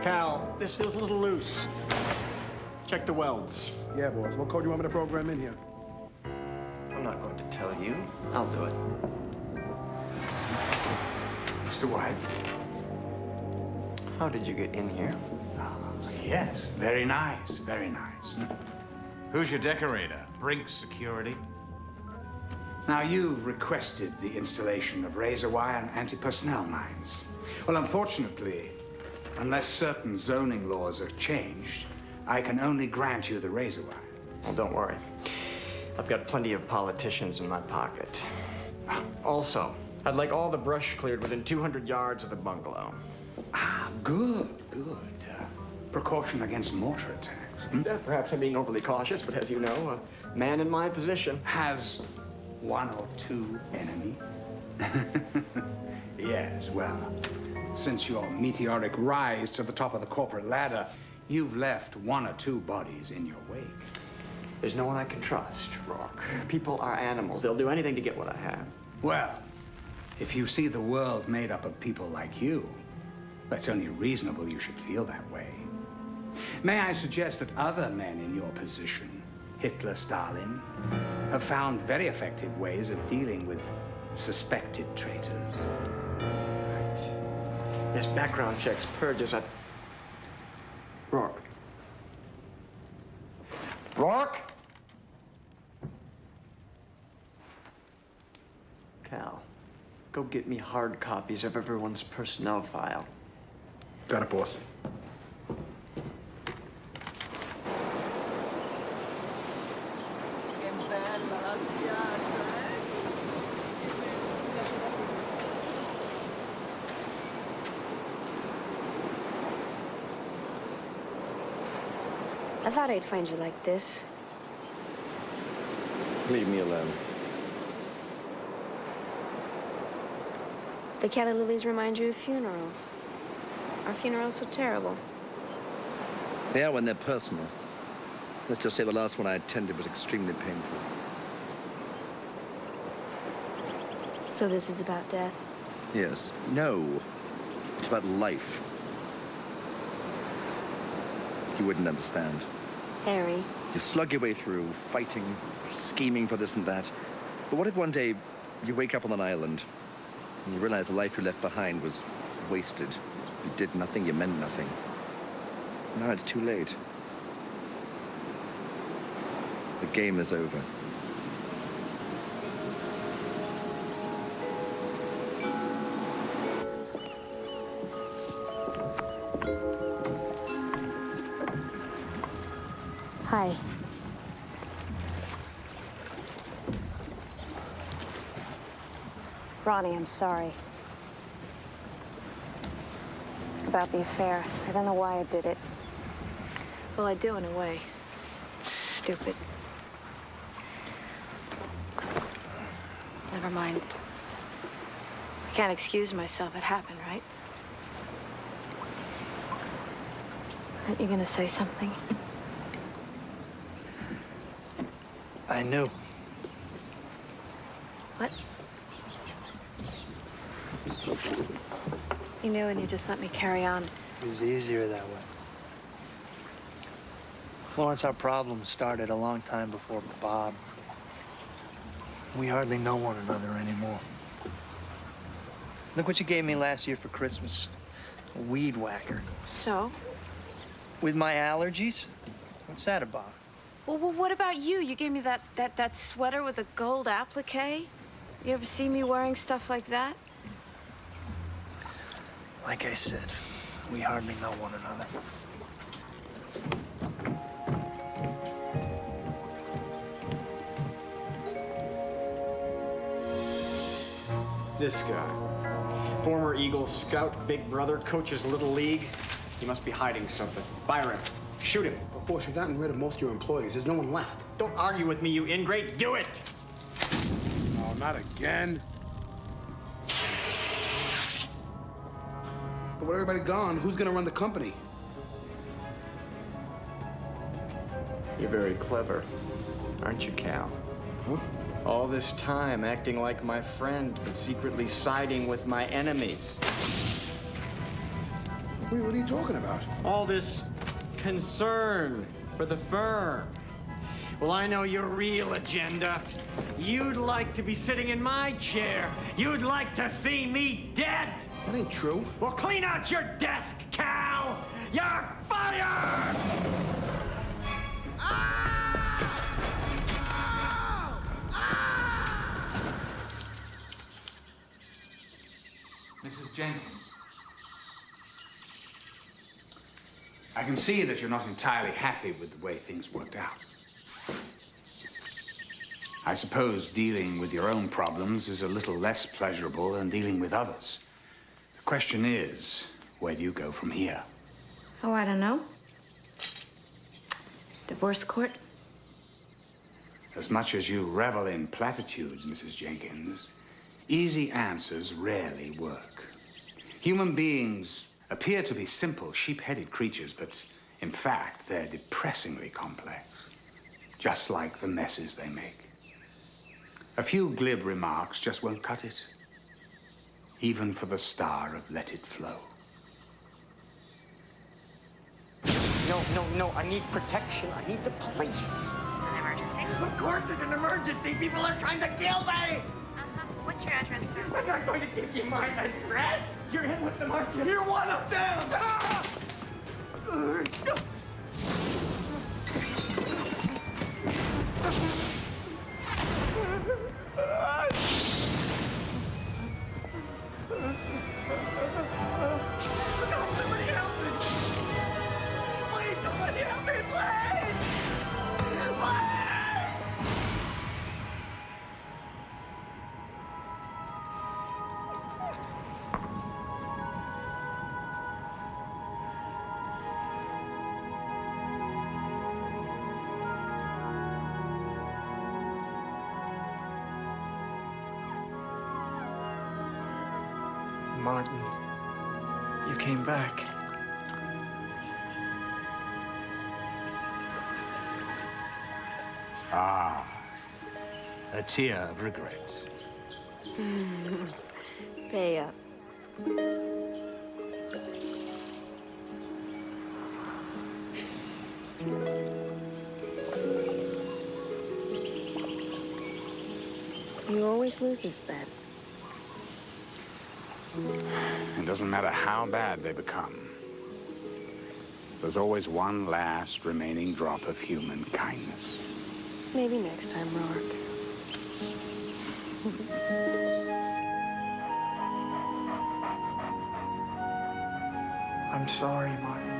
Cal, this feels a little loose. Check the welds. Yeah, boss. What code do you want me to program in here? I'm not going to tell you. I'll do it. Mr. White, how did you get in here? Yes, very nice, very nice. Who's your decorator? Brink Security? Now, you've requested the installation of razor wire and anti-personnel mines. Well, unfortunately, unless certain zoning laws are changed, I can only grant you the razor wire. Well, don't worry. I've got plenty of politicians in my pocket. Also, I'd like all the brush cleared within 200 yards of the bungalow. Ah, good, good. Precaution against mortar attacks. Perhaps I'm being overly cautious, but as you know, a man in my position Has one or two enemies? Yes, well, since your meteoric rise to the top of the corporate ladder, you've left one or two bodies in your wake. There's no one I can trust, Rourke. People are animals. They'll do anything to get what I have. Well, if you see the world made up of people like you, it's only reasonable you should feel that way. May I suggest that other men in your position, Hitler, Stalin, have found very effective ways of dealing with suspected traitors. Right. Yes, background checks, purges. Rourke. Rourke? Cal, go get me hard copies of everyone's personnel file. Got it, boss. I thought I'd find you like this. Leave me alone. The Kelly lilies remind you of funerals. Are funerals so terrible? They are when they're personal. Let's just say the last one I attended was extremely painful. So this is about death? Yes. No. It's about life. You wouldn't understand. Harry. You slug your way through, fighting, scheming for this and that. But what if one day you wake up on an island and you realize the life you left behind was wasted? You did nothing, you meant nothing. Now it's too late. The game is over. Hi. Ronnie, I'm sorry. About the affair. I don't know why I did it. Well, I do in a way. It's stupid. Never mind. I can't excuse myself. It happened, right? Aren't you gonna say something? I knew. What? You knew and you just let me carry on. It was easier that way. Florence, our problems started a long time before Bob. We hardly know one another anymore. Look what you gave me last year for Christmas. A weed whacker. So? With my allergies? What's that about? Well, what about you? You gave me that sweater with a gold applique. You ever see me wearing stuff like that? Like I said, we hardly know one another. This guy, former Eagle Scout, big brother, coaches Little League. He must be hiding something. Fire him. Shoot him. Of course, you've gotten rid of most of your employees. There's no one left. Don't argue with me, you ingrate. Do it! No, not again. But with everybody gone, who's gonna run the company? You're very clever, aren't you, Cal? Huh? All this time acting like my friend, but secretly siding with my enemies. What are you talking about? All this concern for the firm. Well, I know your real agenda. You'd like to be sitting in my chair. You'd like to see me dead. That ain't true. Well, clean out your desk, Cal! You're fired! Mrs. Jenkins. I can see that you're not entirely happy with the way things worked out. I suppose dealing with your own problems is a little less pleasurable than dealing with others. The question is, where do you go from here? Oh, I don't know. Divorce court? As much as you revel in platitudes, Mrs. Jenkins, easy answers rarely work. Human beings appear to be simple, sheep-headed creatures, but in fact, they're depressingly complex, just like the messes they make. A few glib remarks just won't cut it, even for the star of Let It Flow. No, I need protection. I need the police. An emergency? Of course it's an emergency! People are trying to kill me! What's your address, sir? I'm not going to give you my address! You're in with them, aren't you? You're one of them! Ah! Somebody help me! Please, somebody help me, please! Please! Martin, you came back. Ah, a tear of regret. Pay up. You always lose this bet. It doesn't matter how bad they become. There's always one last remaining drop of human kindness. Maybe next time, Rourke. I'm sorry, Martin.